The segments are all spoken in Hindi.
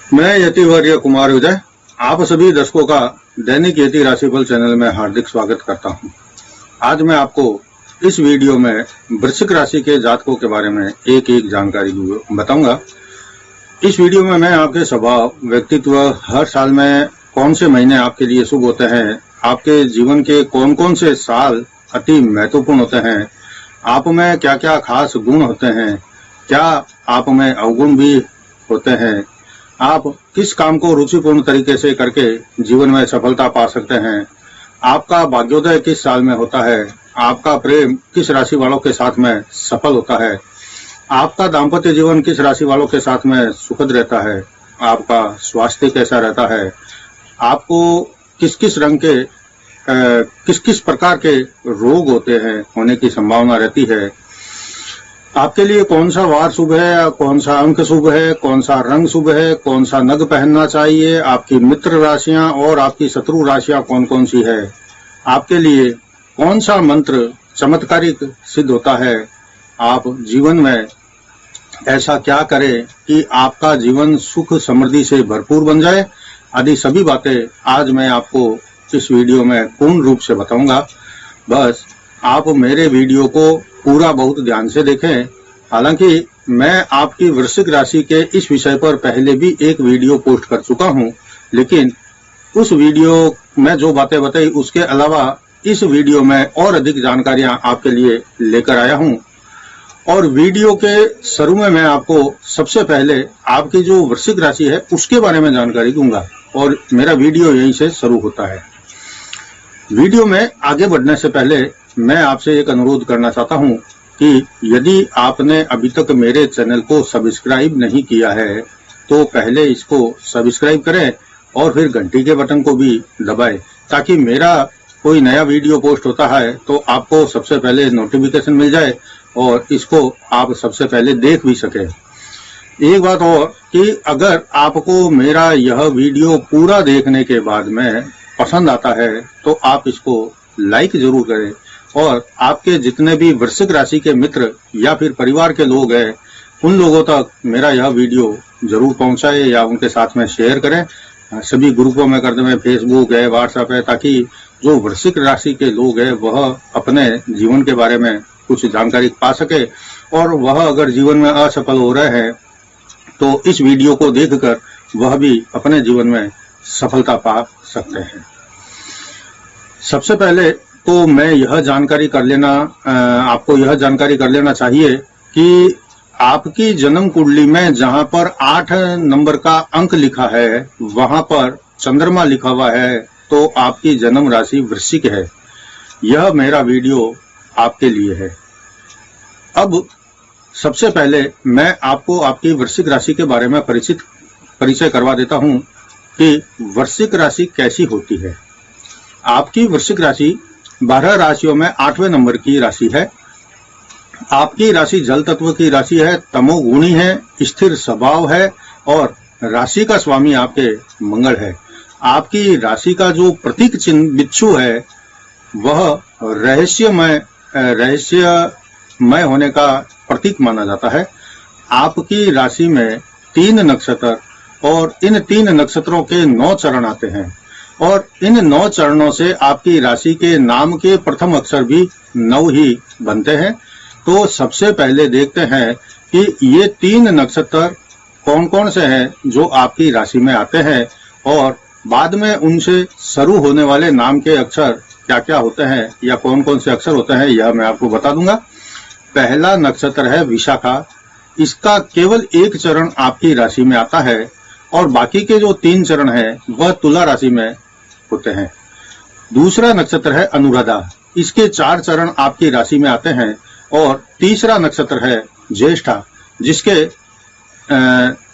मैं यतिवर्य कुमार विजय आप सभी दर्शकों का दैनिक यति राशिफल चैनल में हार्दिक स्वागत करता हूं। आज मैं आपको इस वीडियो में वृश्चिक राशि के जातकों के बारे में एक एक जानकारी बताऊंगा। इस वीडियो में मैं आपके स्वभाव, व्यक्तित्व, हर साल में कौन से महीने आपके लिए शुभ होते हैं, आपके जीवन के कौन कौन से साल अति महत्वपूर्ण होते हैं, आप में क्या क्या खास गुण होते हैं, क्या आप में अवगुण भी होते हैं, आप किस काम को रुचिपूर्ण तरीके से करके जीवन में सफलता पा सकते हैं, आपका भाग्योदय किस साल में होता है, आपका प्रेम किस राशि वालों के साथ में सफल होता है, आपका दाम्पत्य जीवन किस राशि वालों के साथ में सुखद रहता है, आपका स्वास्थ्य कैसा रहता है, आपको किस किस रंग के किस किस प्रकार के रोग होते हैं, होने की संभावना रहती है, आपके लिए कौन सा वार शुभ है, कौन सा अंक शुभ है, कौन सा रंग शुभ है, कौन सा नग पहनना चाहिए, आपकी मित्र राशियां और आपकी शत्रु राशियां कौन कौन सी है, आपके लिए कौन सा मंत्र चमत्कारिक सिद्ध होता है, आप जीवन में ऐसा क्या करें कि आपका जीवन सुख समृद्धि से भरपूर बन जाए, आदि सभी बातें आज मैं आपको इस वीडियो में पूर्ण रूप से बताऊंगा। बस आप मेरे वीडियो को पूरा बहुत ध्यान से देखें। हालांकि मैं आपकी वृश्चिक राशि के इस विषय पर पहले भी एक वीडियो पोस्ट कर चुका हूं, लेकिन उस वीडियो में जो बातें बताई उसके अलावा इस वीडियो में और अधिक जानकारियां आपके लिए लेकर आया हूं। और वीडियो के शुरू में मैं आपको सबसे पहले आपकी जो वृश्चिक राशि है उसके बारे में जानकारी दूंगा और मेरा वीडियो यहीं से शुरू होता है। वीडियो में आगे बढ़ने से पहले मैं आपसे एक अनुरोध करना चाहता हूं कि यदि आपने अभी तक मेरे चैनल को सब्सक्राइब नहीं किया है तो पहले इसको सब्सक्राइब करें और फिर घंटी के बटन को भी दबाएं, ताकि मेरा कोई नया वीडियो पोस्ट होता है तो आपको सबसे पहले नोटिफिकेशन मिल जाए और इसको आप सबसे पहले देख भी सकें। एक बात और कि अगर आपको मेरा यह वीडियो पूरा देखने के बाद में पसंद आता है तो आप इसको लाइक जरूर करें और आपके जितने भी वृश्चिक राशि के मित्र या फिर परिवार के लोग हैं उन लोगों तक मेरा यह वीडियो जरूर पहुंचाए या उनके साथ में शेयर करें। सभी ग्रुपों में कर दें, फेसबुक है, व्हाट्सएप है, ताकि जो वृश्चिक राशि के लोग हैं वह अपने जीवन के बारे में कुछ जानकारी पा सके और वह अगर जीवन में असफल हो रहे हैं तो इस वीडियो को देखकर वह भी अपने जीवन में सफलता पा सकते हैं। सबसे पहले तो मैं यह जानकारी कर लेना आपको यह जानकारी कर लेना चाहिए कि आपकी जन्म कुंडली में जहां पर 8 नंबर का अंक लिखा है वहां पर चंद्रमा लिखा हुआ है तो आपकी जन्म राशि वृश्चिक है। यह मेरा वीडियो आपके लिए है। अब सबसे पहले मैं आपको आपकी वृश्चिक राशि के बारे में परिचय करवा देता हूं कि वृश्चिक राशि कैसी होती है। आपकी वृश्चिक राशि 12 राशियों में 8वें नंबर की राशि है। आपकी राशि जल तत्व की राशि है, तमोगुणी है, स्थिर स्वभाव है और राशि का स्वामी आपके मंगल है। आपकी राशि का जो प्रतीक चिन्ह बिच्छू है वह रहस्यमय होने का प्रतीक माना जाता है। आपकी राशि में 3 नक्षत्र और इन 3 नक्षत्रों के 9 चरण आते हैं और इन 9 चरणों से आपकी राशि के नाम के प्रथम अक्षर भी 9 ही बनते हैं। तो सबसे पहले देखते हैं कि ये 3 नक्षत्र कौन कौन से हैं जो आपकी राशि में आते हैं और बाद में उनसे शुरू होने वाले नाम के अक्षर क्या क्या होते हैं या कौन कौन से अक्षर होते हैं यह मैं आपको बता दूंगा। पहला नक्षत्र है विशाखा। इसका केवल एक चरण आपकी राशि में आता है और बाकी के जो 3 चरण हैं वह तुला राशि में होते हैं। दूसरा नक्षत्र है अनुराधा। इसके 4 चरण आपकी राशि में आते हैं और तीसरा नक्षत्र है ज्येष्ठा, जिसके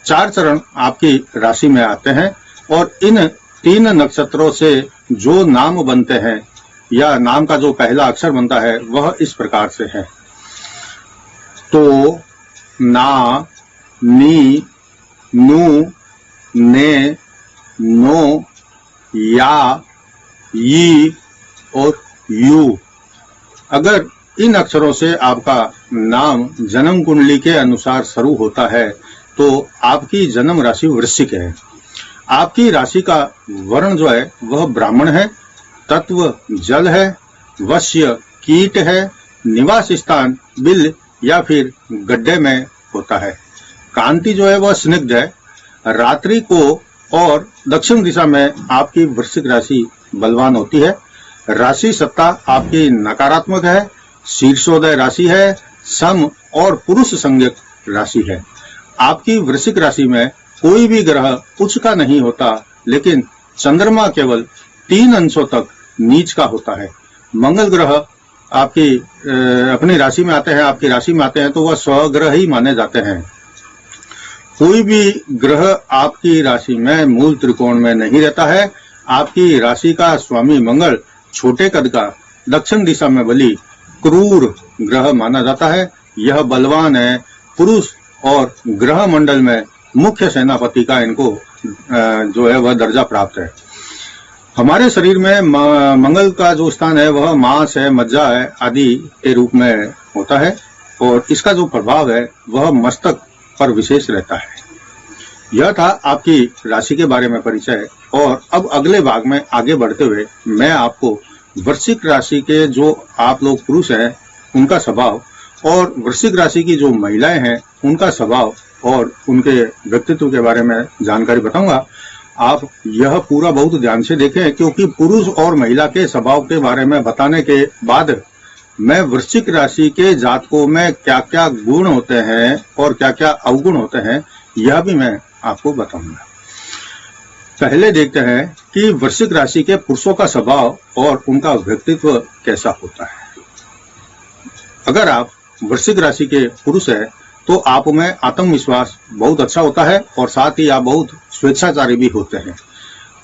4 चरण आपकी राशि में आते हैं और इन 3 नक्षत्रों से जो नाम बनते हैं या नाम का जो पहला अक्षर बनता है वह इस प्रकार से है। तो, ना, नी, नू, ने, नो, या, यी और यू। अगर इन अक्षरों से आपका नाम जन्म कुंडली के अनुसार शुरू होता है तो आपकी जन्म राशि वृश्चिक है। आपकी राशि का वर्ण जो है वह ब्राह्मण है, तत्व जल है, वश्य कीट है, निवास स्थान बिल या फिर गड्ढे में होता है। कांति जो है वह स्निग्ध है। रात्रि को और दक्षिण दिशा में आपकी वृश्चिक राशि बलवान होती है। राशि सत्ता आपकी नकारात्मक है। शीर्षोदय राशि है, सम और पुरुष संज्ञक राशि है। आपकी वृश्चिक राशि में कोई भी ग्रह उच्च का नहीं होता, लेकिन चंद्रमा केवल 3 अंशों तक नीच का होता है। मंगल ग्रह आपकी अपनी राशि में आते हैं, आपकी राशि में आते हैं तो वह स्वग्रह ही माने जाते हैं। कोई भी ग्रह आपकी राशि में मूल त्रिकोण में नहीं रहता है। आपकी राशि का स्वामी मंगल छोटे कद का, दक्षिण दिशा में बली, क्रूर ग्रह माना जाता है। यह बलवान है, पुरुष और ग्रह मंडल में मुख्य सेनापति का इनको जो है वह दर्जा प्राप्त है। हमारे शरीर में मंगल का जो स्थान है वह मांस है, मज्जा है आदि के रूप में होता है और इसका जो प्रभाव है वह मस्तक पर विशेष रहता है। यह था आपकी राशि के बारे में परिचय। और अब अगले भाग में आगे बढ़ते हुए मैं आपको वृश्चिक राशि के जो आप लोग पुरुष हैं उनका स्वभाव और वृश्चिक राशि की जो महिलाएं हैं उनका स्वभाव और उनके व्यक्तित्व के बारे में जानकारी बताऊंगा। आप यह पूरा बहुत ध्यान से देखें, क्योंकि पुरुष और महिला के स्वभाव के बारे में बताने के बाद मैं वृश्चिक राशि के जातकों में क्या क्या गुण होते हैं और क्या क्या अवगुण होते हैं यह भी मैं आपको बताऊंगा। पहले देखते हैं कि वृश्चिक राशि के पुरुषों का स्वभाव और उनका व्यक्तित्व कैसा होता है। अगर आप वृश्चिक राशि के पुरुष हैं तो आप में आत्मविश्वास बहुत अच्छा होता है और साथ ही आप बहुत स्वेच्छाचारी भी होते हैं।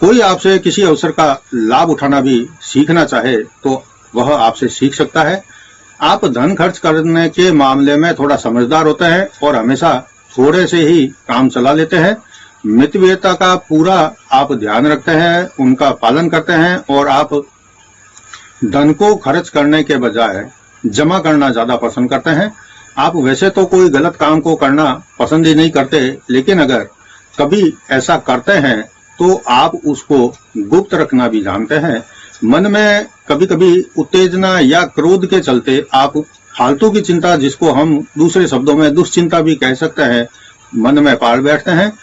कोई आपसे किसी अवसर का लाभ उठाना भी सीखना चाहे तो वह आपसे सीख सकता है। आप धन खर्च करने के मामले में थोड़ा समझदार होते हैं और हमेशा थोड़े से ही काम चला लेते हैं। मितव्ययता का पूरा आप ध्यान रखते हैं, उनका पालन करते हैं और आप धन को खर्च करने के बजाय जमा करना ज्यादा पसंद करते हैं। आप वैसे तो कोई गलत काम को करना पसंद ही नहीं करते, लेकिन अगर कभी ऐसा करते हैं तो आप उसको गुप्त रखना भी जानते हैं। मन में कभी कभी उत्तेजना या क्रोध के चलते आप फालतू की चिंता, जिसको हम दूसरे शब्दों में दुश्चिंता भी कह सकते हैं, मन में पाल बैठते हैं।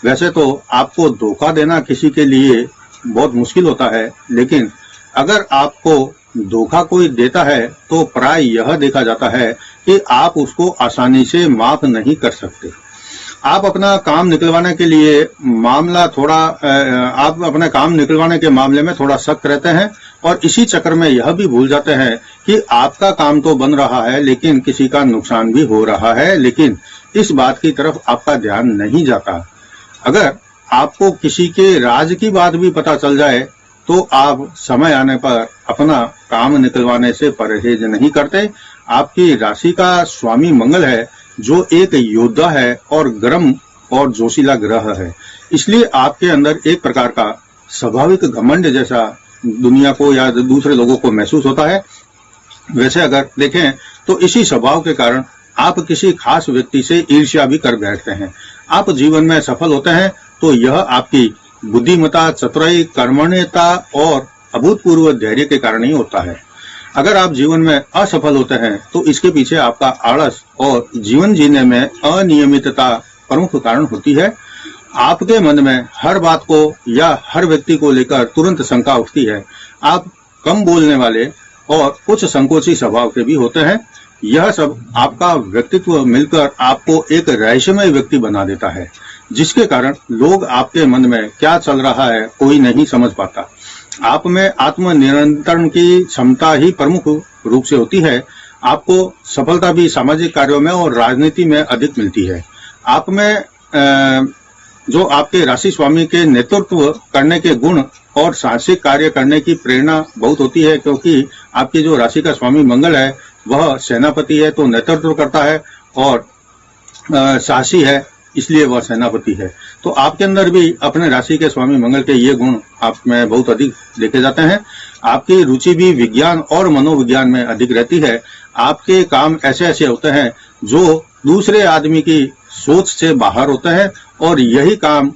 वैसे तो आपको धोखा देना किसी के लिए बहुत मुश्किल होता है, लेकिन अगर आपको धोखा कोई देता है तो प्राय यह देखा जाता है कि आप उसको आसानी से माफ नहीं कर सकते। आप अपना काम निकलवाने के लिए आप अपने काम निकलवाने के मामले में थोड़ा सख्त रहते हैं और इसी चक्कर में यह भी भूल जाते हैं कि आपका काम तो बन रहा है लेकिन किसी का नुकसान भी हो रहा है, लेकिन इस बात की तरफ आपका ध्यान नहीं जाता। अगर आपको किसी के राज की बात भी पता चल जाए तो आप समय आने पर अपना काम निकलवाने से परहेज नहीं करते। आपकी राशि का स्वामी मंगल है जो एक योद्धा है और गर्म और जोशीला ग्रह है, इसलिए आपके अंदर एक प्रकार का स्वाभाविक घमंड जैसा दुनिया को या दूसरे लोगों को महसूस होता है। वैसे अगर देखें तो इसी स्वभाव के कारण आप किसी खास व्यक्ति से ईर्ष्या भी कर बैठते हैं। आप जीवन में सफल होते हैं तो यह आपकी बुद्धिमत्ता, चतुराई, कर्मण्यता और अभूतपूर्व धैर्य के कारण ही होता है। अगर आप जीवन में असफल होते हैं तो इसके पीछे आपका आलस और जीवन जीने में अनियमितता प्रमुख कारण होती है। आपके मन में हर बात को या हर व्यक्ति को लेकर तुरंत शंका उठती है। आप कम बोलने वाले और कुछ संकोची स्वभाव के भी होते हैं। यह सब आपका व्यक्तित्व मिलकर आपको एक रहस्यमय व्यक्ति बना देता है, जिसके कारण लोग आपके मन में क्या चल रहा है कोई नहीं समझ पाता। आप में आत्मनियंत्रण की क्षमता ही प्रमुख रूप से होती है। आपको सफलता भी सामाजिक कार्यों में और राजनीति में अधिक मिलती है। आप में जो आपके राशि स्वामी के नेतृत्व करने के गुण और साहसिक कार्य करने की प्रेरणा बहुत होती है, क्योंकि आपकी जो राशि का स्वामी मंगल है वह सेनापति है तो नेतृत्व करता है और साहसी है इसलिए वह सेनापति है। तो आपके अंदर भी अपने राशि के स्वामी मंगल के ये गुण आप में बहुत अधिक देखे जाते हैं। आपकी रुचि भी विज्ञान और मनोविज्ञान में अधिक रहती है। आपके काम ऐसे ऐसे होते हैं जो दूसरे आदमी की सोच से बाहर होते हैं और यही काम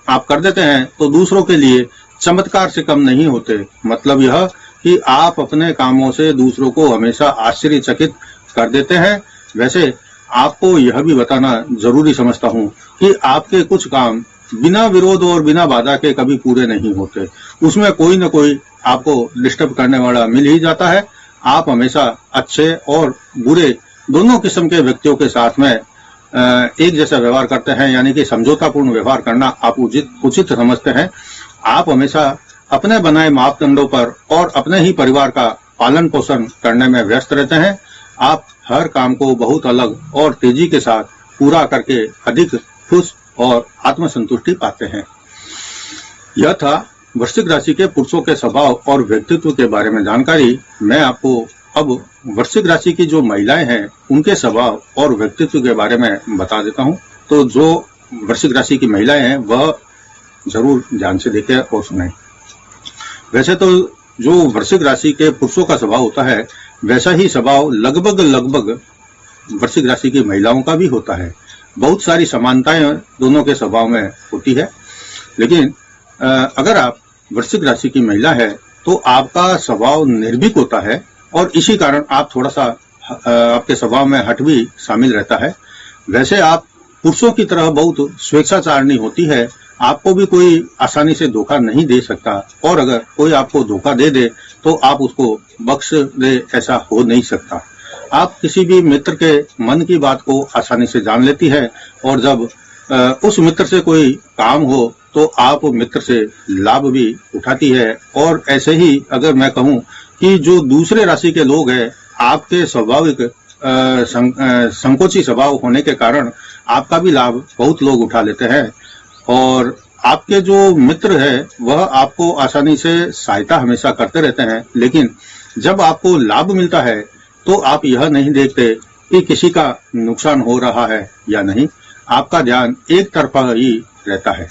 आप कर देते हैं तो दूसरों के लिए चमत्कार से कम नहीं होते। मतलब यह कि आप अपने कामों से दूसरों को हमेशा आश्चर्यचकित कर देते हैं। वैसे आपको यह भी बताना जरूरी समझता हूं कि आपके कुछ काम बिना विरोध और बिना बाधा के कभी पूरे नहीं होते। उसमें कोई न कोई आपको डिस्टर्ब करने वाला मिल ही जाता है। आप हमेशा अच्छे और बुरे दोनों किस्म के व्यक्तियों के साथ में एक जैसा व्यवहार करते हैं, यानी कि समझौतापूर्ण व्यवहार करना आप उचित समझते हैं। आप हमेशा अपने बनाए मापदंडों पर और अपने ही परिवार का पालन पोषण करने में व्यस्त रहते हैं। आप हर काम को बहुत अलग और तेजी के साथ पूरा करके अधिक खुश और आत्मसंतुष्टि पाते हैं। यह था वृश्चिक राशि के पुरुषों के स्वभाव और व्यक्तित्व के बारे में जानकारी। मैं आपको अब वृश्चिक राशि की जो महिलाएं हैं उनके स्वभाव और व्यक्तित्व के बारे में बता देता हूं। तो जो वृश्चिक राशि की महिलाएं हैं वह जरूर ध्यान से देखें और सुनें। वैसे तो जो वृश्चिक राशि के पुरुषों का स्वभाव होता है वैसा ही स्वभाव लगभग वृश्चिक राशि की महिलाओं का भी होता है। बहुत सारी समानताएं दोनों के स्वभाव में होती है। लेकिन अगर आप वृश्चिक राशि की महिला है तो आपका स्वभाव निर्भीक होता है और इसी कारण आप थोड़ा सा आपके स्वभाव में हठ भी शामिल रहता है। वैसे आप पुरुषों की तरह बहुत स्वेच्छाचारणी होती है। आपको भी कोई आसानी से धोखा नहीं दे सकता और अगर कोई आपको धोखा दे दे तो आप उसको बख्श दे, ऐसा हो नहीं सकता। आप किसी भी मित्र के मन की बात को आसानी से जान लेती है और जब उस मित्र से कोई काम हो तो आप मित्र से लाभ भी उठाती है। और ऐसे ही अगर मैं कहूं कि जो दूसरे राशि के लोग हैं आपके स्वाभाविक संकोची स्वभाव होने के कारण आपका भी लाभ बहुत लोग उठा लेते हैं और आपके जो मित्र है वह आपको आसानी से सहायता हमेशा करते रहते हैं। लेकिन जब आपको लाभ मिलता है तो आप यह नहीं देखते कि किसी का नुकसान हो रहा है या नहीं। आपका ध्यान एक तरफा ही रहता है।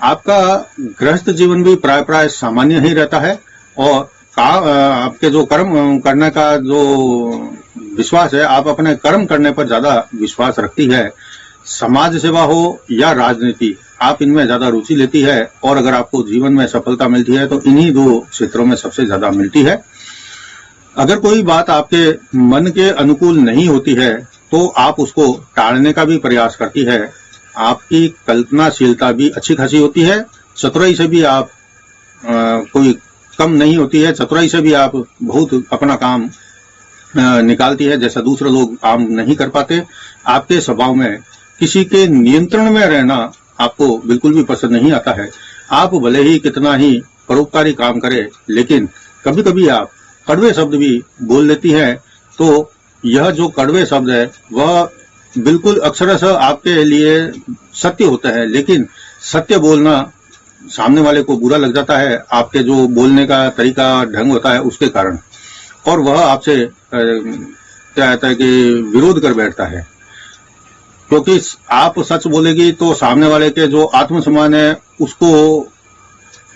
आपका गृहस्थ जीवन भी प्राय सामान्य ही रहता है और आपके जो कर्म करने का जो विश्वास है, आप अपने कर्म करने पर ज्यादा विश्वास रखती है। समाज सेवा हो या राजनीति, आप इनमें ज्यादा रुचि लेती है और अगर आपको जीवन में सफलता मिलती है तो इन्हीं दो क्षेत्रों में सबसे ज्यादा मिलती है। अगर कोई बात आपके मन के अनुकूल नहीं होती है तो आप उसको टालने का भी प्रयास करती है। आपकी कल्पनाशीलता भी अच्छी खासी होती है। चतुराई से भी आप कोई कम नहीं होती है। चतुराई से भी आप बहुत अपना काम निकालती है जैसा दूसरे लोग काम नहीं कर पाते। आपके स्वभाव में किसी के नियंत्रण में रहना आपको बिल्कुल भी पसंद नहीं आता है। आप भले ही कितना ही परोपकारी काम करें लेकिन कभी कभी आप कड़वे शब्द भी बोल लेती हैं। तो यह जो कड़वे शब्द है वह बिल्कुल अक्षरशः आपके लिए सत्य होता है, लेकिन सत्य बोलना सामने वाले को बुरा लग जाता है आपके जो बोलने का तरीका ढंग होता है उसके कारण, और वह आपसे क्या कहता है कि विरोध कर बैठता है। क्योंकि आप सच बोलेगी तो सामने वाले के जो आत्मसम्मान है उसको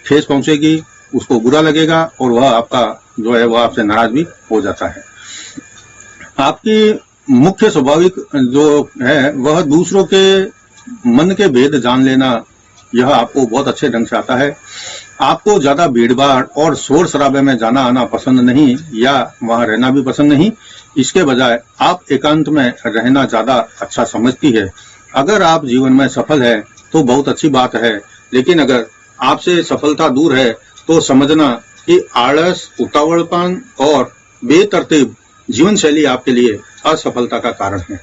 ठेस पहुंचेगी, उसको बुरा लगेगा और वह आपका जो है वह आपसे नाराज भी हो जाता है। आपकी मुख्य स्वाभाविक जो है वह दूसरों के मन के भेद जान लेना, यह आपको बहुत अच्छे ढंग से आता है। आपको ज्यादा भीड़भाड़ और शोर शराबे में जाना आना पसंद नहीं या वहां रहना भी पसंद नहीं। इसके बजाय आप एकांत में रहना ज्यादा अच्छा समझती है। अगर आप जीवन में सफल है तो बहुत अच्छी बात है, लेकिन अगर आपसे सफलता दूर है तो समझना कि आलस, उतावलपन और बेतरतीब जीवन शैली आपके लिए असफलता का कारण है।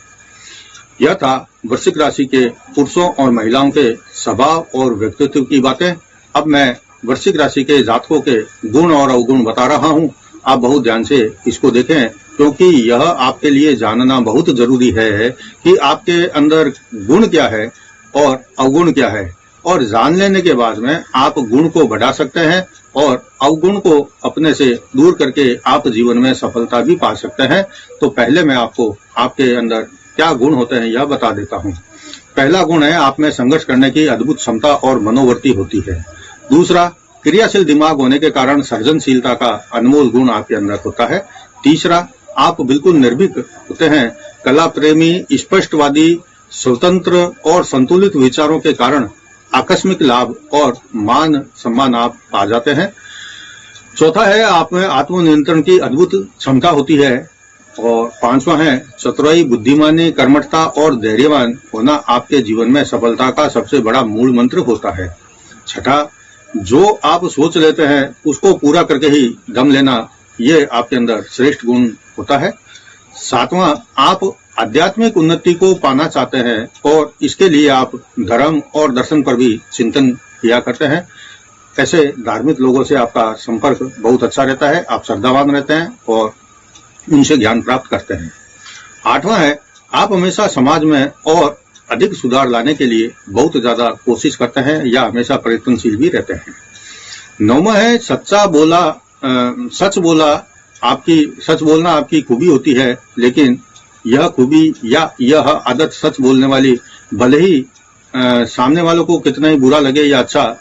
यह था वृश्चिक राशि के पुरुषों और महिलाओं के स्वभाव और व्यक्तित्व की बातें। अब मैं वृश्चिक राशि के जातकों के गुण और अवगुण बता रहा हूं। आप बहुत ध्यान से इसको देखें क्योंकि यह आपके लिए जानना बहुत जरूरी है कि आपके अंदर गुण क्या है और अवगुण क्या है, और जान लेने के बाद में आप गुण को बढ़ा सकते हैं और अवगुण को अपने से दूर करके आप जीवन में सफलता भी पा सकते हैं। तो पहले मैं आपको आपके अंदर क्या गुण होते हैं यह बता देता हूं। पहला गुण है आप में संघर्ष करने की अद्भुत क्षमता और मनोवृत्ति होती है। दूसरा, क्रियाशील दिमाग होने के कारण सृजनशीलता का अनमोल गुण आपके अंदर होता है। तीसरा, आप बिल्कुल निर्भीक होते हैं कला प्रेमी, स्पष्टवादी, स्वतंत्र और संतुलित विचारों के कारण आकस्मिक लाभ और मान सम्मान आप पा जाते हैं। चौथा है, आप में आत्मनियंत्रण की अद्भुत क्षमता होती है। और पांचवा है, चतुराई, बुद्धिमानी, कर्मठता और धैर्यवान होना आपके जीवन में सफलता का सबसे बड़ा मूल मंत्र होता है। छठा, जो आप सोच लेते हैं उसको पूरा करके ही दम लेना, ये आपके अंदर श्रेष्ठ गुण होता है। सातवां, आप आध्यात्मिक उन्नति को पाना चाहते हैं और इसके लिए आप धर्म और दर्शन पर भी चिंतन किया करते हैं। ऐसे धार्मिक लोगों से आपका संपर्क बहुत अच्छा रहता है, आप श्रद्धावान रहते हैं और उनसे ज्ञान प्राप्त करते हैं। आठवां है, आप हमेशा समाज में और अधिक सुधार लाने के लिए बहुत ज्यादा कोशिश करते हैं या हमेशा प्रयत्नशील भी रहते हैं। नौवां है, सच बोलना आपकी खूबी होती है, लेकिन यह खूबी या यह आदत सच बोलने वाली, भले ही सामने वालों को कितना ही बुरा लगे या अच्छा,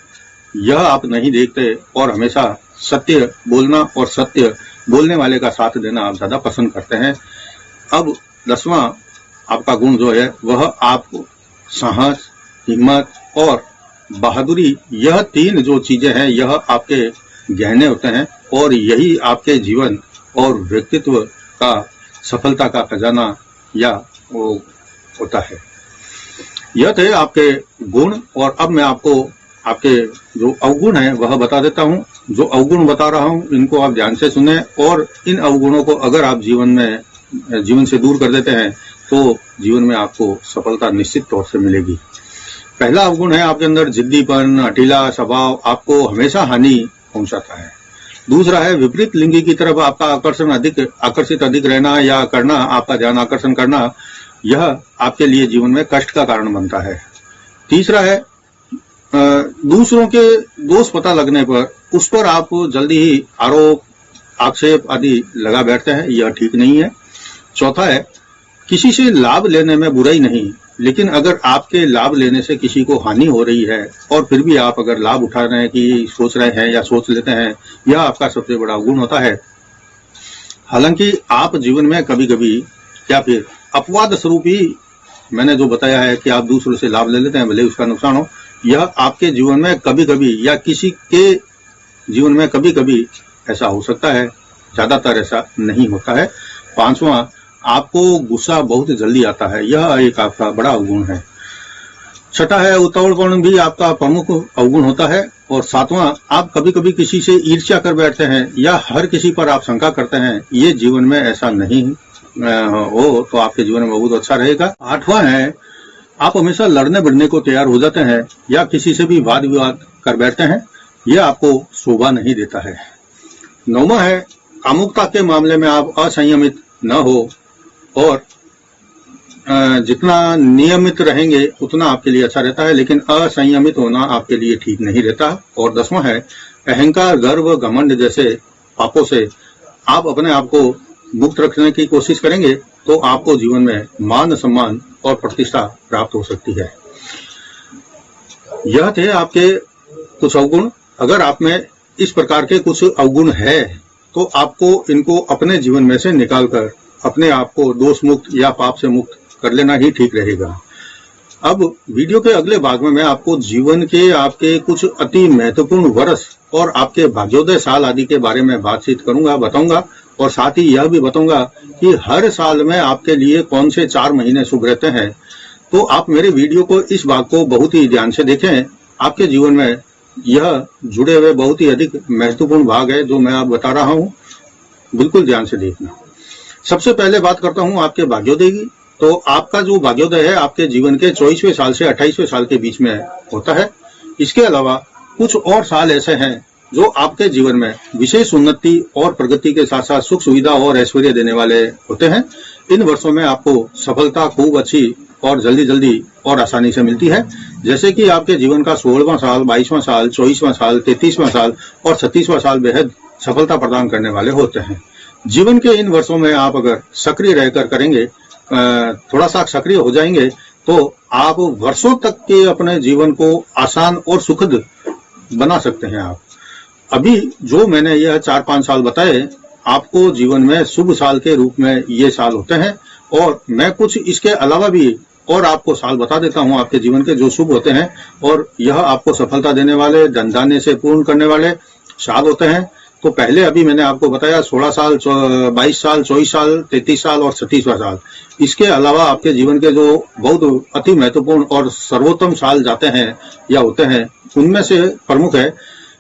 यह आप नहीं देखते और हमेशा सत्य बोलना और सत्य बोलने वाले का साथ देना आप ज्यादा पसंद करते हैं। अब 10वां आपका गुण जो है वह आप साहस, हिम्मत और बहादुरी, यह तीन जो चीजें हैं यह आपके गहने होते हैं और यही आपके जीवन और व्यक्तित्व का सफलता का खजाना या वो होता है। यह थे आपके गुण और अब मैं आपको आपके जो अवगुण हैं वह बता देता हूं। जो अवगुण बता रहा हूं इनको आप ध्यान से सुने और इन अवगुणों को अगर आप जीवन से दूर कर देते हैं तो जीवन में आपको सफलता निश्चित तौर से मिलेगी। पहला अवगुण है आपके अंदर जिद्दीपन, हठीला स्वभाव, आपको हमेशा हानि पहुंचाता है। दूसरा है विपरीत लिंगी की तरफ आपका आकर्षित अधिक रहना या करना, आपका ध्यान आकर्षण करना, यह आपके लिए जीवन में कष्ट का कारण बनता है। तीसरा है दूसरों के दोष पता लगने पर उस पर आप जल्दी ही आरोप, आक्षेप आदि लगा बैठते हैं, यह ठीक नहीं है। चौथा है किसी से लाभ लेने में बुराई नहीं, लेकिन अगर आपके लाभ लेने से किसी को हानि हो रही है और फिर भी आप अगर लाभ उठाने की सोच रहे हैं या सोच लेते हैं, यह आपका सबसे बड़ा गुण होता है। हालांकि आप जीवन में कभी कभी या फिर अपवाद स्वरूप ही मैंने जो बताया है कि आप दूसरों से लाभ ले लेते हैं, भले उसका नुकसान हो, यह आपके जीवन में कभी कभी या किसी के जीवन में कभी कभी ऐसा हो सकता है, ज्यादातर ऐसा नहीं होता है। पांचवा, आपको गुस्सा बहुत जल्दी आता है, यह एक आपका बड़ा अवगुण है। छठा है उतावलपन भी आपका प्रमुख अवगुण होता है। और सातवां, आप कभी कभी किसी से ईर्ष्या कर बैठते हैं या हर किसी पर आप शंका करते हैं, ये जीवन में ऐसा नहीं हो तो आपके जीवन में बहुत अच्छा रहेगा। आठवां है आप हमेशा लड़ने भिड़ने को तैयार हो जाते हैं या किसी से भी वाद विवाद कर बैठते हैं, यह आपको शोभा नहीं देता है। नौवां है कामुकता के मामले में आप असंयमित न हो और जितना नियमित रहेंगे उतना आपके लिए अच्छा रहता है, लेकिन असंयमित होना आपके लिए ठीक नहीं रहता। और 10वां है अहंकार, गर्व, घमंड जैसे पापों से आप अपने आप को मुक्त रखने की कोशिश करेंगे तो आपको जीवन में मान सम्मान और प्रतिष्ठा प्राप्त हो सकती है। यह थे आपके कुछ अवगुण। अगर आप में इस प्रकार के कुछ अवगुण है तो आपको इनको अपने जीवन में से निकालकर अपने आप को दोष मुक्त या पाप से मुक्त कर लेना ही ठीक रहेगा। अब वीडियो के अगले भाग में मैं आपको जीवन के आपके कुछ अति महत्वपूर्ण वर्ष और आपके भाग्योदय साल आदि के बारे में बातचीत करूंगा, बताऊंगा और साथ ही यह भी बताऊंगा कि हर साल में आपके लिए कौन से 4 महीने शुभ रहते हैं। तो आप मेरे वीडियो को इस भाग को बहुत ही ध्यान से देखें। आपके जीवन में यह जुड़े हुए बहुत ही अधिक महत्वपूर्ण भाग है जो मैं आप बता रहा हूं, बिल्कुल ध्यान से देखना। सबसे पहले बात करता हूं आपके भाग्योदय की। तो आपका जो भाग्योदय है आपके जीवन के 24वें साल से 28वें साल के बीच में होता है। इसके अलावा कुछ और साल ऐसे हैं जो आपके जीवन में विशेष उन्नति और प्रगति के साथ साथ सुख सुविधा और ऐश्वर्य देने वाले होते हैं। इन वर्षों में आपको सफलता खूब अच्छी और जल्दी जल्दी और आसानी से मिलती है। जैसे कि आपके जीवन का 16वां साल, 22वां साल, 24वां साल, 33वां साल और 36वां साल बेहद सफलता प्रदान करने वाले होते हैं। जीवन के इन वर्षों में आप अगर सक्रिय रहकर करेंगे, थोड़ा सा सक्रिय हो जाएंगे तो आप वर्षों तक के अपने जीवन को आसान और सुखद बना सकते हैं। आप अभी जो मैंने यह 4-5 साल बताए आपको जीवन में शुभ साल के रूप में ये साल होते हैं और मैं कुछ इसके अलावा भी और आपको साल बता देता हूं आपके जीवन के जो शुभ होते हैं, और यह आपको सफलता देने वाले, धन धान्य से पूर्ण करने वाले साल होते हैं। तो पहले अभी मैंने आपको बताया 16 साल, 22 साल, 24 साल, 33 साल और 36वां साल। इसके अलावा आपके जीवन के जो बहुत अति महत्वपूर्ण और सर्वोत्तम साल जाते हैं या होते हैं, उनमें से प्रमुख है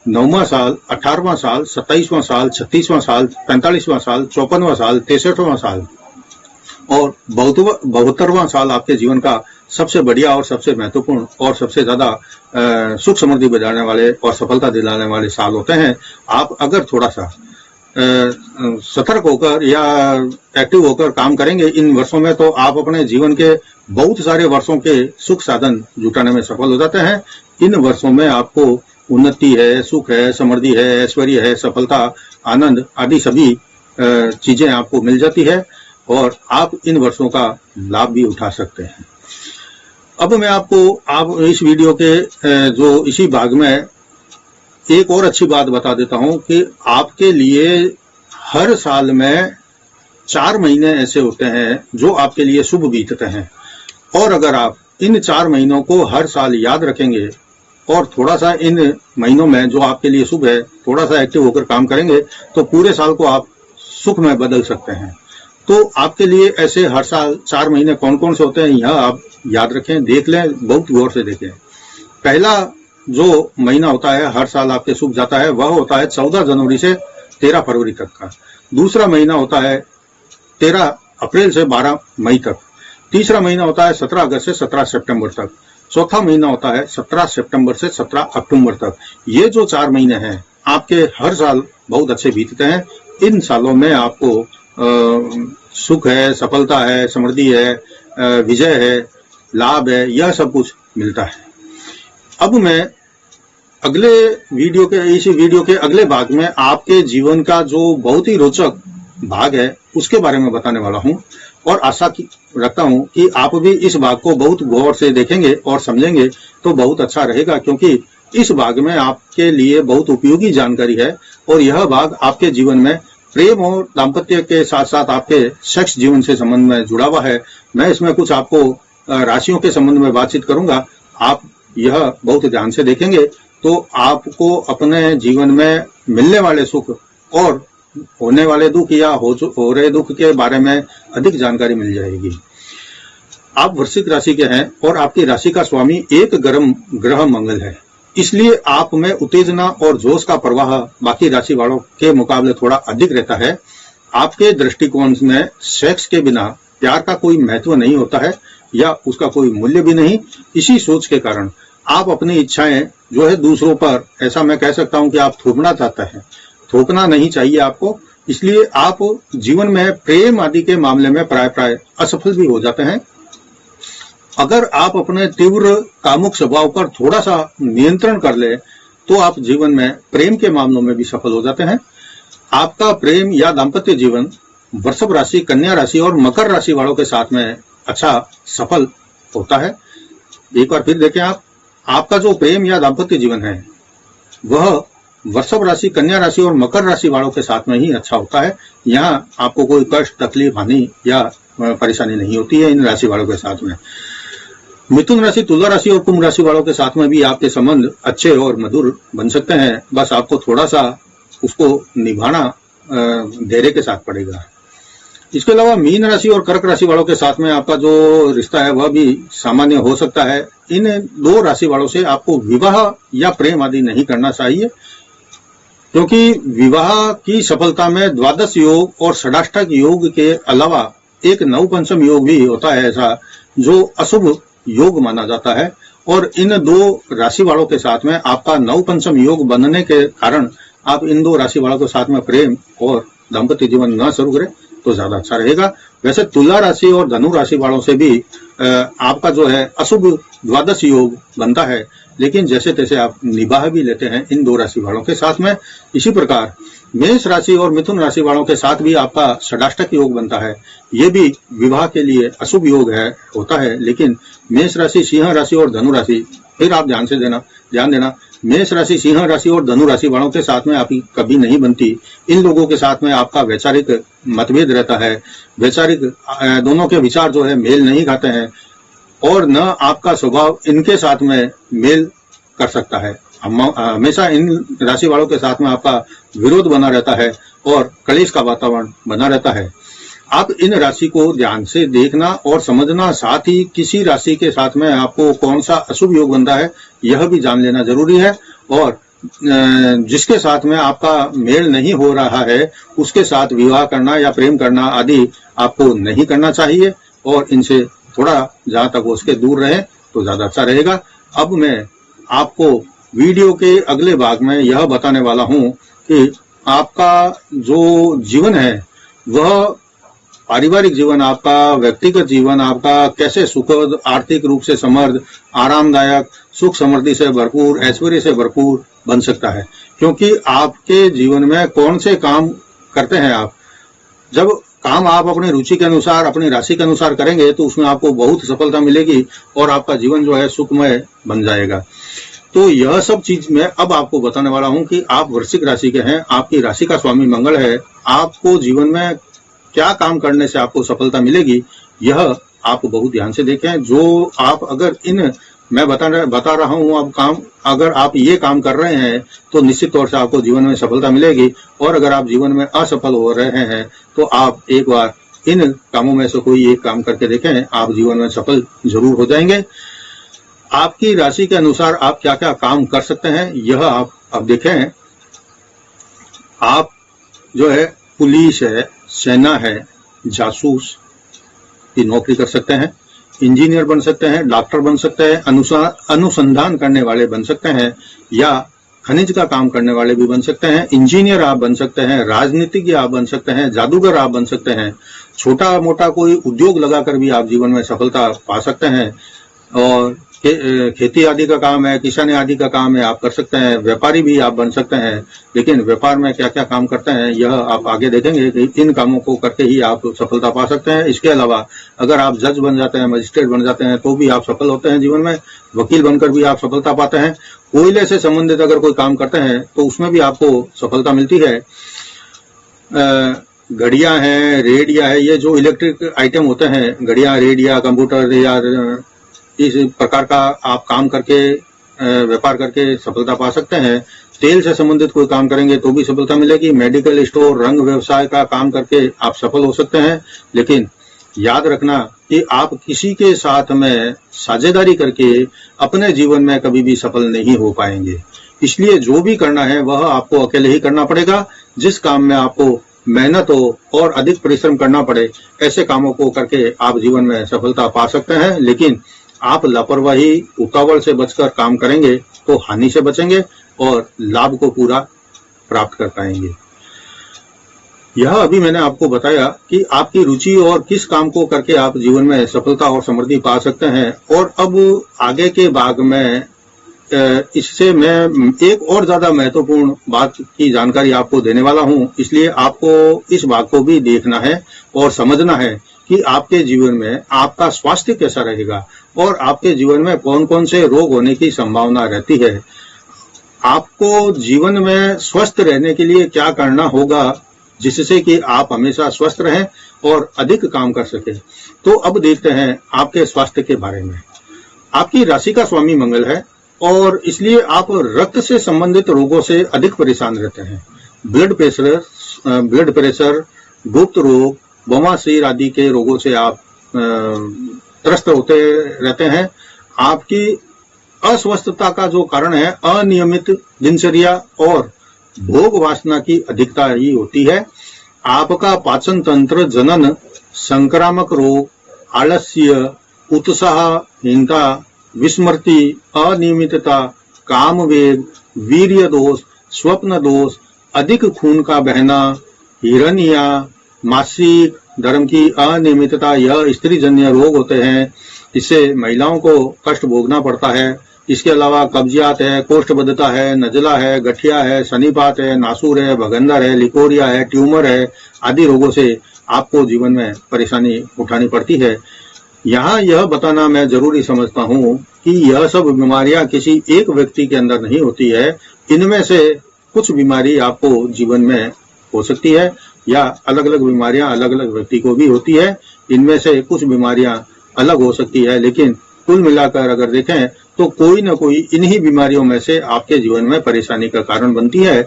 9वां साल, 18वां साल, 27वां साल, 36वां साल, 45वां साल, 54वां साल, 63वां साल और 72वां साल आपके जीवन का सबसे बढ़िया और सबसे महत्वपूर्ण और सबसे ज्यादा सुख समृद्धि बजाने वाले और सफलता दिलाने वाले साल होते हैं। आप अगर थोड़ा सा सतर्क होकर या एक्टिव होकर काम करेंगे इन वर्षों में, तो आप अपने जीवन के बहुत सारे वर्षों के सुख साधन जुटाने में सफल हो जाते हैं। इन वर्षों में आपको उन्नति है, सुख है, समृद्धि है, ऐश्वर्य है, सफलता, आनंद आदि सभी चीजें आपको मिल जाती है और आप इन वर्षों का लाभ भी उठा सकते हैं। अब मैं आप इस वीडियो के जो इसी भाग में एक और अच्छी बात बता देता हूं कि आपके लिए हर साल में 4 महीने ऐसे होते हैं जो आपके लिए शुभ बीतते हैं, और अगर आप इन 4 महीनों को हर साल याद रखेंगे और थोड़ा सा इन महीनों में जो आपके लिए शुभ है थोड़ा सा एक्टिव होकर काम करेंगे, तो पूरे साल को आप सुख में बदल सकते हैं। तो आपके लिए ऐसे हर साल 4 महीने कौन कौन से होते हैं, यह आप याद रखें, देख लें, बहुत गौर से देखें। पहला जो महीना होता है हर साल आपके शुभ जाता है, वह होता है 14 जनवरी से 13 फरवरी तक का। दूसरा महीना होता है 13 अप्रैल से 12 मई तक। तीसरा महीना होता है 17 अगस्त से 17 सितंबर तक। चौथा महीना होता है 17 सितंबर से 17 अक्टूबर तक। ये जो 4 महीने हैं आपके हर साल बहुत अच्छे बीतते हैं। इन सालों में आपको सुख है, सफलता है, समृद्धि है, विजय है, लाभ है, यह सब कुछ मिलता है। अब मैं इस वीडियो के अगले भाग में आपके जीवन का जो बहुत ही रोचक भाग है उसके बारे में बताने वाला हूं, और आशा रखता हूं कि आप भी इस भाग को बहुत गौर से देखेंगे और समझेंगे तो बहुत अच्छा रहेगा, क्योंकि इस भाग में आपके लिए बहुत उपयोगी जानकारी है और यह भाग आपके जीवन में प्रेम और दाम्पत्य के साथ साथ आपके सेक्स जीवन से संबंध में जुड़ा हुआ है। मैं इसमें कुछ आपको राशियों के संबंध में बातचीत करूंगा। आप यह बहुत ध्यान से देखेंगे तो आपको अपने जीवन में मिलने वाले सुख और होने वाले दुख या हो रहे दुख के बारे में अधिक जानकारी मिल जाएगी। आप वृश्चिक राशि के हैं और आपकी राशि का स्वामी एक गर्म ग्रह मंगल है, इसलिए आप में उत्तेजना और जोश का प्रवाह बाकी राशि वालों के मुकाबले थोड़ा अधिक रहता है। आपके दृष्टिकोण में सेक्स के बिना प्यार का कोई महत्व नहीं होता है या उसका कोई मूल्य भी नहीं। इसी सोच के कारण आप अपनी इच्छाएं जो है दूसरों पर, ऐसा मैं कह सकता हूं कि आप थोपना चाहते हैं। थोपना नहीं चाहिए आपको, इसलिए आप जीवन में प्रेम आदि के मामले में प्राय असफल भी हो जाते हैं। अगर आप अपने तीव्र कामुक स्वभाव पर थोड़ा सा नियंत्रण कर ले तो आप जीवन में प्रेम के मामलों में भी सफल हो जाते हैं। आपका प्रेम या दाम्पत्य जीवन वृषभ राशि, कन्या राशि और मकर राशि वालों के साथ में अच्छा सफल होता है। एक बार फिर देखें, आपका जो प्रेम या दाम्पत्य जीवन है वह वृषभ राशि, कन्या राशि और मकर राशि वालों के साथ में ही अच्छा होता है। यहाँ आपको कोई कष्ट, तकलीफ, हानि या परेशानी नहीं होती है इन राशि वालों के साथ में। मिथुन राशि, तुला राशि और कुंभ राशि वालों के साथ में भी आपके संबंध अच्छे और मधुर बन सकते हैं, बस आपको थोड़ा सा उसको निभाना धैर्य के साथ पड़ेगा। इसके अलावा मीन राशि और कर्क राशि वालों के साथ में आपका जो रिश्ता है वह भी सामान्य हो सकता है। इन 2 राशि वालों से आपको विवाह या प्रेम आदि नहीं करना चाहिए, क्योंकि विवाह की सफलता में द्वादश योग और षडाष्टक योग के अलावा एक नवपंचम योग भी होता है, ऐसा जो अशुभ योग माना जाता है। और इन 2 राशि वालों के साथ में आपका नवपंचम योग बनने के कारण आप इन 2 राशि वालों के साथ में प्रेम और दाम्पत्य जीवन न शुरू करें तो ज्यादा अच्छा रहेगा। वैसे तुला राशि और धनु राशि वालों से भी आपका जो है अशुभ द्वादश योग बनता है, लेकिन जैसे तैसे आप निभाह भी लेते हैं इन 2 राशि वालों के साथ में। इसी प्रकार मेष राशि और मिथुन राशि वालों के साथ भी आपका षडाष्टक योग बनता है। ये भी विवाह के लिए अशुभ योग होता है, लेकिन मेष राशि, सिंह राशि और धनु राशि, फिर आप ध्यान देना, मेष राशि, सिंह राशि और धनु राशि वालों के साथ में आपकी कभी नहीं बनती। इन लोगों के साथ में आपका वैचारिक मतभेद रहता है, पारिवारिक दोनों के विचार जो है मेल नहीं खाते हैं और न आपका स्वभाव इनके साथ में मेल कर सकता है। हमेशा इन राशि वालों के साथ में आपका विरोध बना रहता है और कलेश का वातावरण बना रहता है। आप इन राशि को ध्यान से देखना और समझना, साथ ही किसी राशि के साथ में आपको कौन सा अशुभ योग बनता है यह भी जान लेना जरूरी है। और जिसके साथ में आपका मेल नहीं हो रहा है उसके साथ विवाह करना या प्रेम करना आदि आपको नहीं करना चाहिए और इनसे थोड़ा जहां तक हो सके दूर रहे तो ज्यादा अच्छा रहेगा। अब मैं आपको वीडियो के अगले भाग में यह बताने वाला हूं कि आपका जो जीवन है वह पारिवारिक जीवन, आपका व्यक्तिगत जीवन आपका कैसे सुखद, आर्थिक रूप से समृद्ध, आरामदायक, सुख समृद्धि से भरपूर, ऐश्वर्य से भरपूर बन सकता है। क्योंकि आपके जीवन में कौन से काम करते हैं आप, जब काम आप अपनी रुचि के अनुसार, अपनी राशि के अनुसार करेंगे तो उसमें आपको बहुत सफलता मिलेगी और आपका जीवन जो है सुखमय बन जाएगा। तो यह सब चीज मैं अब आपको बताने वाला हूं कि आप वृश्चिक राशि के हैं, आपकी राशि का स्वामी मंगल है, आपको जीवन में क्या काम करने से आपको सफलता मिलेगी यह आप बहुत ध्यान से देखें। जो आप अगर इन मैं बता रहा हूं अब काम, अगर आप ये काम कर रहे हैं तो निश्चित तौर से आपको जीवन में सफलता मिलेगी। और अगर आप जीवन में असफल हो रहे हैं तो आप एक बार इन कामों में से कोई एक काम करके देखें, आप जीवन में सफल जरूर हो जाएंगे। आपकी राशि के अनुसार आप क्या क्या काम कर सकते हैं यह आप अब देखें। आप जो है पुलिस है, सेना है, जासूस की नौकरी कर सकते हैं, इंजीनियर बन सकते हैं, डॉक्टर बन सकते हैं, अनुसंधान करने वाले बन सकते हैं या खनिज का काम करने वाले भी बन सकते हैं, इंजीनियर आप बन सकते हैं, राजनीतिज्ञ आप बन सकते हैं, जादूगर आप बन सकते हैं, छोटा मोटा कोई उद्योग लगाकर भी आप जीवन में सफलता पा सकते हैं। और खेती आदि का काम है, किसानी आदि का काम है, आप कर सकते हैं, व्यापारी भी आप बन सकते हैं। लेकिन व्यापार में क्या क्या काम करते हैं यह आप आगे देखेंगे कि इन कामों को करके ही आप सफलता पा सकते हैं। इसके अलावा अगर आप जज बन जाते हैं, मजिस्ट्रेट बन जाते हैं तो भी आप सफल होते हैं जीवन में, वकील बनकर भी आप सफलता पाते हैं। कोयले से संबंधित अगर कोई काम करते हैं तो उसमें भी आपको सफलता मिलती है। घड़ियां हैं, रेडिया है, ये जो इलेक्ट्रिक आइटम होते हैं, घड़ियां, रेडिया, कंप्यूटर या इस प्रकार का आप काम करके व्यापार करके सफलता पा सकते हैं। तेल से संबंधित कोई काम करेंगे तो भी सफलता मिलेगी। मेडिकल स्टोर, रंग व्यवसाय का काम करके आप सफल हो सकते हैं। लेकिन याद रखना कि आप किसी के साथ में साझेदारी करके अपने जीवन में कभी भी सफल नहीं हो पाएंगे। इसलिए जो भी करना है वह आपको अकेले ही करना पड़ेगा। जिस काम में आपको मेहनत हो और अधिक परिश्रम करना पड़े, ऐसे कामों को करके आप जीवन में सफलता पा सकते हैं। लेकिन आप लापरवाही, उतावल से बचकर काम करेंगे तो हानि से बचेंगे और लाभ को पूरा प्राप्त कर पाएंगे। यह अभी मैंने आपको बताया कि आपकी रुचि और किस काम को करके आप जीवन में सफलता और समृद्धि पा सकते हैं। और अब आगे के भाग में इससे मैं एक और ज्यादा महत्वपूर्ण बात की जानकारी आपको देने वाला हूं। इसलिए आपको इस भाग को भी देखना है और समझना है कि आपके जीवन में आपका स्वास्थ्य कैसा रहेगा और आपके जीवन में कौन कौन से रोग होने की संभावना रहती है। आपको जीवन में स्वस्थ रहने के लिए क्या करना होगा जिससे कि आप हमेशा स्वस्थ रहें और अधिक काम कर सकें। तो अब देखते हैं आपके स्वास्थ्य के बारे में। आपकी राशि का स्वामी मंगल है और इसलिए आप रक्त से संबंधित रोगों से अधिक परेशान रहते हैं। ब्लड प्रेशर, गुप्त रोग, बवासीर आदि के रोगों से आप त्रस्त होते रहते हैं। आपकी अस्वस्थता का जो कारण है अनियमित दिनचर्या और भोग वासना की अधिकता ही होती है। आपका पाचन तंत्र, जनन, संक्रामक रोग, आलस्य, उत्साहहीनता, विस्मृति, अनियमितता, कामवेग, वीर्य दोष, स्वप्न दोष, अधिक खून का बहना, हिरनिया, मासिक धर्म की अनियमितता, यह स्त्रीजन्य रोग होते हैं। इससे महिलाओं को कष्ट भोगना पड़ता है। इसके अलावा कब्जियात है, कोष्ठबद्धता है, नजला है, गठिया है, सनीपात है, नासूर है, भगंदर है, लिकोरिया है, ट्यूमर है आदि रोगों से आपको जीवन में परेशानी उठानी पड़ती है। यहाँ यह बताना मैं जरूरी समझता हूँ कि यह सब बीमारियां किसी एक व्यक्ति के अंदर नहीं होती है। इनमें से कुछ बीमारी आपको जीवन में हो सकती है या अलग अलग बीमारियां अलग अलग व्यक्ति को भी होती है। इनमें से कुछ बीमारियां अलग हो सकती है, लेकिन कुल मिलाकर अगर देखें तो कोई ना कोई इन्हीं बीमारियों में से आपके जीवन में परेशानी का कारण बनती है।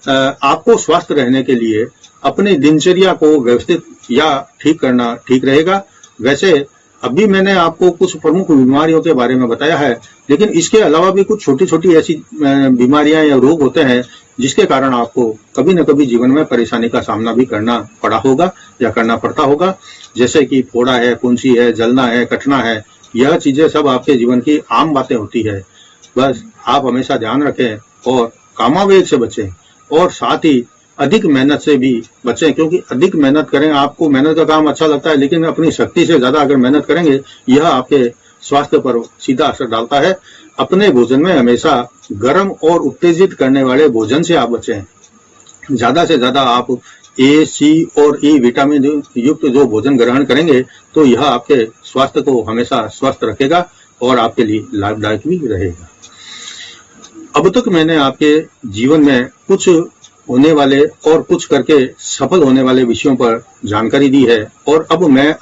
आपको स्वस्थ रहने के लिए अपनी दिनचर्या को व्यवस्थित या ठीक करना ठीक रहेगा। वैसे अभी मैंने आपको कुछ प्रमुख बीमारियों के बारे में बताया है, लेकिन इसके अलावा भी कुछ छोटी छोटी ऐसी बीमारियां या रोग होते हैं जिसके कारण आपको कभी न कभी जीवन में परेशानी का सामना भी करना पड़ा होगा या करना पड़ता होगा। जैसे कि फोड़ा है, फुंसी है, जलना है, कटना है, यह चीजें सब आपके जीवन की आम बातें होती है। बस आप हमेशा ध्यान रखें और कामावेग से बचें, और साथ ही अधिक मेहनत से भी बचें, क्योंकि अधिक मेहनत करें, आपको मेहनत का काम अच्छा लगता है, लेकिन अपनी शक्ति से ज्यादा अगर मेहनत करेंगे यह आपके स्वास्थ्य पर सीधा असर डालता है। अपने भोजन में हमेशा गर्म और उत्तेजित करने वाले भोजन से आप बचें। ज्यादा से ज्यादा आप ए, सी और ई विटामिन युक्त जो भोजन ग्रहण करेंगे तो यह आपके स्वास्थ्य को हमेशा स्वस्थ रखेगा और आपके लिए लाभदायक भी रहेगा। अब तक मैंने आपके जीवन में कुछ होने वाले और कुछ करके सफल होने वाले विषयों पर जानकारी दी है, और अब मैं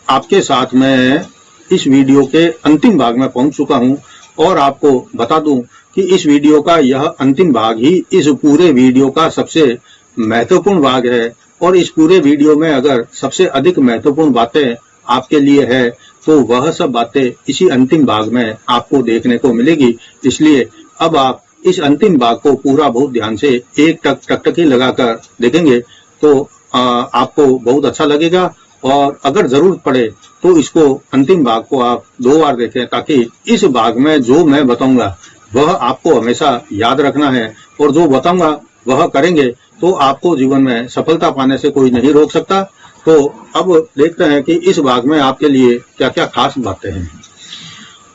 आपके साथ में इस वीडियो के अंतिम भाग में पहुंच चुका हूं, और आपको बता दूं कि इस वीडियो का यह अंतिम भाग ही इस पूरे वीडियो का सबसे महत्वपूर्ण भाग है। और इस पूरे वीडियो में अगर सबसे अधिक महत्वपूर्ण बातें आपके लिए है तो वह सब बातें इसी अंतिम भाग में आपको देखने को मिलेगी। इसलिए अब आप इस अंतिम भाग को पूरा बहुत ध्यान से एक टकटकी लगाकर देखेंगे तो आपको बहुत अच्छा लगेगा, और अगर जरूरत पड़े तो इसको अंतिम भाग को आप 2 बार देखें, ताकि इस भाग में जो मैं बताऊंगा वह आपको हमेशा याद रखना है, और जो बताऊंगा वह करेंगे तो आपको जीवन में सफलता पाने से कोई नहीं रोक सकता। तो अब देखते हैं कि इस भाग में आपके लिए क्या क्या खास बातें हैं।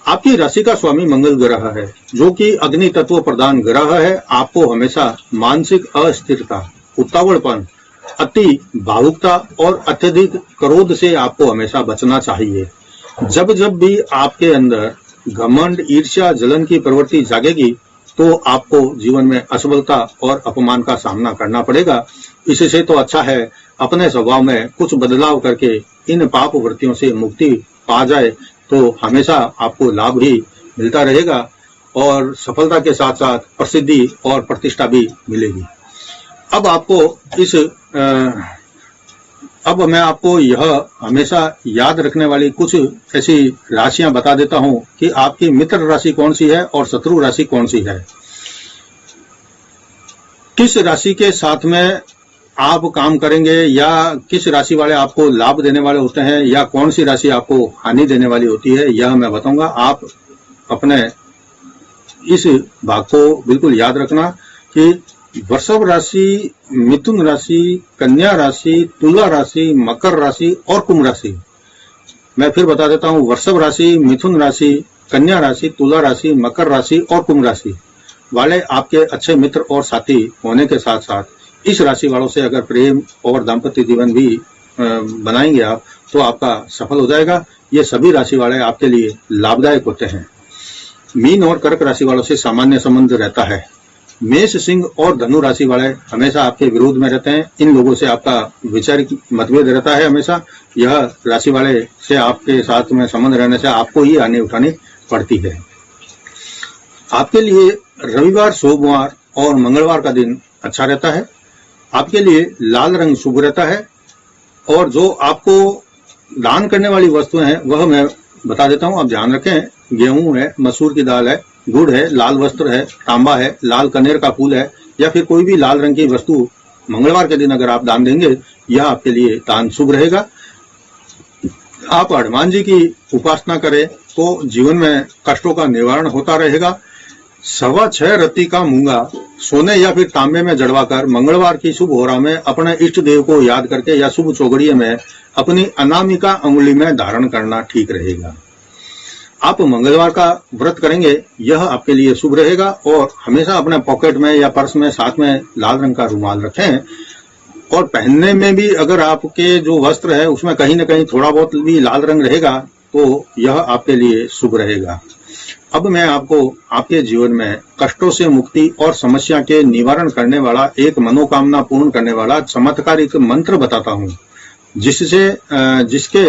आपकी राशि का स्वामी मंगल ग्रह है, जो कि अग्नि तत्व प्रधान ग्रह है। आपको हमेशा मानसिक अस्थिरता, उतावड़पन, अति भावुकता और अत्यधिक क्रोध से आपको हमेशा बचना चाहिए। जब जब भी आपके अंदर घमंड, ईर्ष्या, जलन की प्रवृत्ति जागेगी तो आपको जीवन में असफलता और अपमान का सामना करना पड़ेगा। इससे तो अच्छा है अपने स्वभाव में कुछ बदलाव करके इन पाप वृत्तियों से मुक्ति पा जाए, तो हमेशा आपको लाभ ही मिलता रहेगा और सफलता के साथ साथ प्रसिद्धि और प्रतिष्ठा भी मिलेगी। अब मैं आपको यह हमेशा याद रखने वाली कुछ ऐसी राशियां बता देता हूं कि आपकी मित्र राशि कौन सी है और शत्रु राशि कौन सी है। किस राशि के साथ में आप काम करेंगे, या किस राशि वाले आपको लाभ देने वाले होते हैं, या कौन सी राशि आपको हानि देने वाली होती है, यह मैं बताऊंगा। आप अपने इस भाग को बिल्कुल याद रखना कि वृषभ राशि, मिथुन राशि, कन्या राशि, तुला राशि, मकर राशि और कुंभ राशि। मैं फिर बता देता हूं, वृषभ राशि, मिथुन राशि, कन्या राशि, तुला राशि, मकर राशि और कुंभ राशि वाले आपके अच्छे मित्र और साथी होने के साथ साथ इस राशि वालों से अगर प्रेम और दाम्पत्य जीवन भी बनाएंगे आप, तो आपका सफल हो जाएगा। ये सभी राशि वाले आपके लिए लाभदायक होते हैं। मीन और कर्क राशि वालों से सामान्य संबंध रहता है। मेष, सिंह और धनु राशि वाले हमेशा आपके विरोध में रहते हैं। इन लोगों से आपका विचार मतभेद रहता है हमेशा। यह राशि वाले से आपके साथ में संबंध रहने से आपको ही हानि उठानी पड़ती है। आपके लिए रविवार, सोमवार और मंगलवार का दिन अच्छा रहता है। आपके लिए लाल रंग शुभ रहता है, और जो आपको दान करने वाली वस्तुएं हैं वह मैं बता देता हूं, आप ध्यान रखें। गेहूं है, मसूर की दाल है, गुड़ है, लाल वस्त्र है, तांबा है, लाल कनेर का फूल है, या फिर कोई भी लाल रंग की वस्तु मंगलवार के दिन अगर आप दान देंगे यह आपके लिए दान शुभ रहेगा। आप हनुमान जी की उपासना करें तो जीवन में कष्टों का निवारण होता रहेगा। 6.25 रत्ती का मूंगा सोने या फिर तांबे में जड़वाकर मंगलवार की शुभ होरा में अपने इष्ट देव को याद करके या शुभ चौगड़िए में अपनी अनामिका अंगुली में धारण करना ठीक रहेगा। आप मंगलवार का व्रत करेंगे यह आपके लिए शुभ रहेगा, और हमेशा अपने पॉकेट में या पर्स में साथ में लाल रंग का रुमाल रखें। और पहनने में भी अगर आपके जो वस्त्र है उसमें कहीं न कहीं थोड़ा बहुत भी लाल रंग रहेगा तो यह आपके लिए शुभ रहेगा। अब मैं आपको आपके जीवन में कष्टों से मुक्ति और समस्या के निवारण करने वाला एक मनोकामना पूर्ण करने वाला चमत्कारिक मंत्र बताता हूँ, जिसके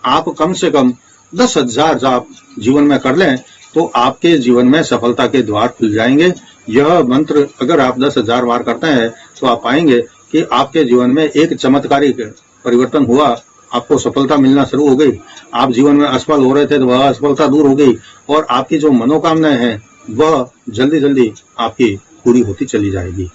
आप कम से कम 10,000 जाप जीवन में कर लें तो आपके जीवन में सफलता के द्वार खुल जाएंगे। यह मंत्र अगर आप 10,000 बार करते हैं तो आप पाएंगे कि आपके जीवन में एक चमत्कारिक परिवर्तन हुआ, आपको सफलता मिलना शुरू हो गई। आप जीवन में असफल हो रहे थे तो वह असफलता दूर हो गई और आपकी जो मनोकामनाएं हैं वह जल्दी जल्दी आपकी पूरी होती चली जाएगी।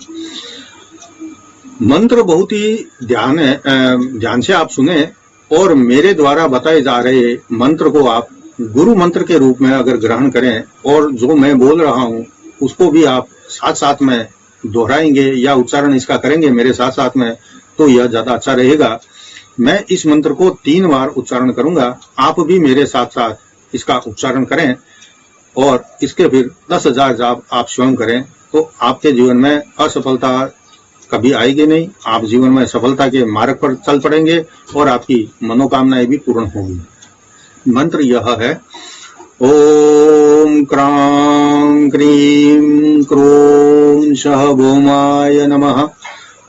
मंत्र बहुत ही ध्यान से आप सुने और मेरे द्वारा बताए जा रहे मंत्र को आप गुरु मंत्र के रूप में अगर ग्रहण करें और जो मैं बोल रहा हूं उसको भी आप साथ साथ में दोहराएंगे या उच्चारण इसका करेंगे मेरे साथ साथ में, तो यह ज्यादा अच्छा रहेगा। मैं इस मंत्र को 3 बार उच्चारण करूंगा, आप भी मेरे साथ साथ इसका उच्चारण करें और इसके फिर 10,000 जाप आप स्वयं करें तो आपके जीवन में असफलता कभी आएगी नहीं। आप जीवन में सफलता के मार्ग पर चल पड़ेंगे और आपकी मनोकामनाएं भी पूर्ण होंगी। मंत्र यह है, ओम क्रां क्रीं क्रों शः भौमाय नमः।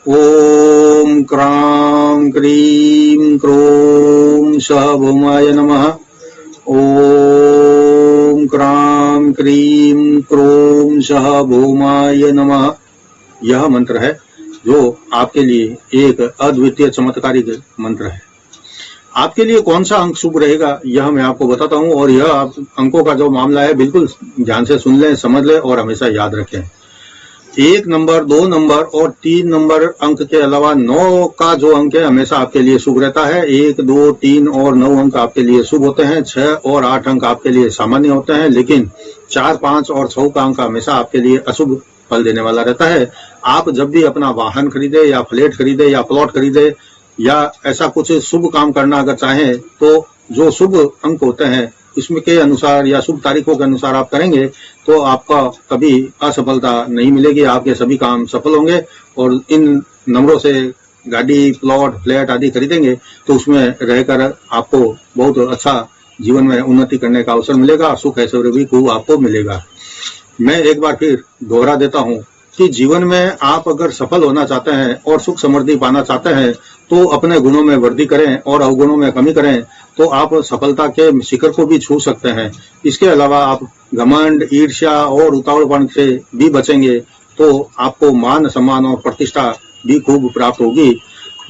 ओम क्रां क्रीं क्रों शः भौमाय नमः। ओम क्रां क्रीं क्रों शः भौमाय नमः। यह मंत्र है जो आपके लिए एक अद्वितीय चमत्कारिक मंत्र है। आपके लिए कौन सा अंक शुभ रहेगा यह मैं आपको बताता हूं और यह आप अंकों का जो मामला है बिल्कुल ध्यान से सुन लें, समझ लें और हमेशा याद रखें। 1 नंबर, 2 नंबर और 3 नंबर अंक के अलावा 9 का जो अंक है हमेशा आपके लिए शुभ रहता है। 1, 2, 3 और 9 अंक आपके लिए शुभ होते हैं। 6 और 8 अंक आपके लिए सामान्य होते हैं, लेकिन 4, 5 और 6 का अंक हमेशा आपके लिए अशुभ फल देने वाला रहता है। आप जब भी अपना वाहन खरीदे या फ्लैट खरीदे या प्लॉट खरीदे या ऐसा कुछ शुभ काम करना अगर चाहें तो जो शुभ अंक होते हैं इसमें के अनुसार या शुभ तारीखों के अनुसार आप करेंगे तो आपका कभी असफलता नहीं मिलेगी, आपके सभी काम सफल होंगे। और इन नंबरों से गाड़ी, प्लॉट, फ्लैट आदि खरीदेंगे तो उसमें रहकर आपको बहुत अच्छा जीवन में उन्नति करने का अवसर मिलेगा, सुख ऐश्वर्य भी खूब आपको मिलेगा। मैं एक बार फिर दोहरा देता हूं कि जीवन में आप अगर सफल होना चाहते हैं और सुख समृद्धि पाना चाहते हैं तो अपने गुणों में वृद्धि करें और अवगुणों में कमी करें तो आप सफलता के शिखर को भी छू सकते हैं। इसके अलावा आप घमंड, ईर्ष्या और उतावलपन से भी बचेंगे तो आपको मान, सम्मान और प्रतिष्ठा भी खूब प्राप्त होगी।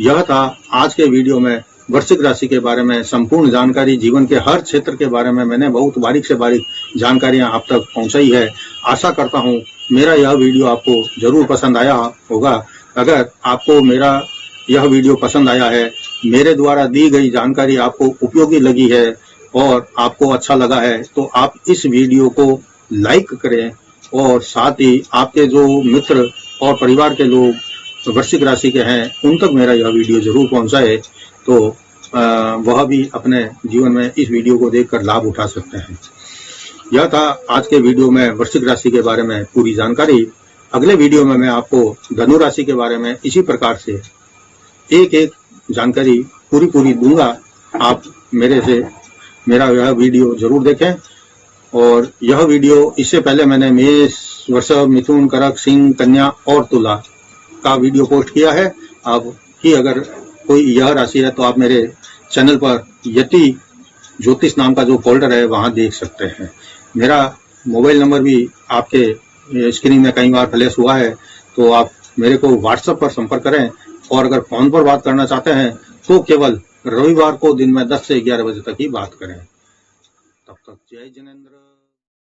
यह था आज के वीडियो में वृश्चिक राशि के बारे में संपूर्ण जानकारी। जीवन के हर क्षेत्र के बारे में मैंने बहुत बारीक से बारीक जानकारियां आप तक पहुंचाई है। आशा करता हूं मेरा यह वीडियो आपको जरूर पसंद आया होगा। अगर आपको मेरा यह वीडियो पसंद आया है, मेरे द्वारा दी गई जानकारी आपको उपयोगी लगी है और आपको अच्छा लगा है तो आप इस वीडियो को लाइक करें और साथ ही आपके जो मित्र और परिवार के लोग वृश्चिक राशि के हैं उन तक मेरा यह वीडियो जरूर पहुंचाए तो वह भी अपने जीवन में इस वीडियो को देखकर लाभ उठा सकते हैं। यह था आज के वीडियो में वृश्चिक राशि के बारे में पूरी जानकारी। अगले वीडियो में मैं आपको धनु राशि के बारे में इसी प्रकार से एक एक जानकारी पूरी दूंगा। आप मेरा यह वीडियो जरूर देखें। और यह वीडियो इससे पहले मैंने मेष, वृषभ, मिथुन, कर्क, सिंह, कन्या और तुला का वीडियो पोस्ट किया है। आपकी अगर कोई यह राशि है तो आप मेरे चैनल पर यति ज्योतिष नाम का जो फोल्डर है वहां देख सकते हैं। मेरा मोबाइल नंबर भी आपके स्क्रीन में कई बार फ्लैश हुआ है तो आप मेरे को व्हाट्सएप पर संपर्क करें। और अगर फोन पर बात करना चाहते हैं तो केवल रविवार को दिन में 10 से 11 बजे तक ही बात करें। तब तक जय जिनेंद्र।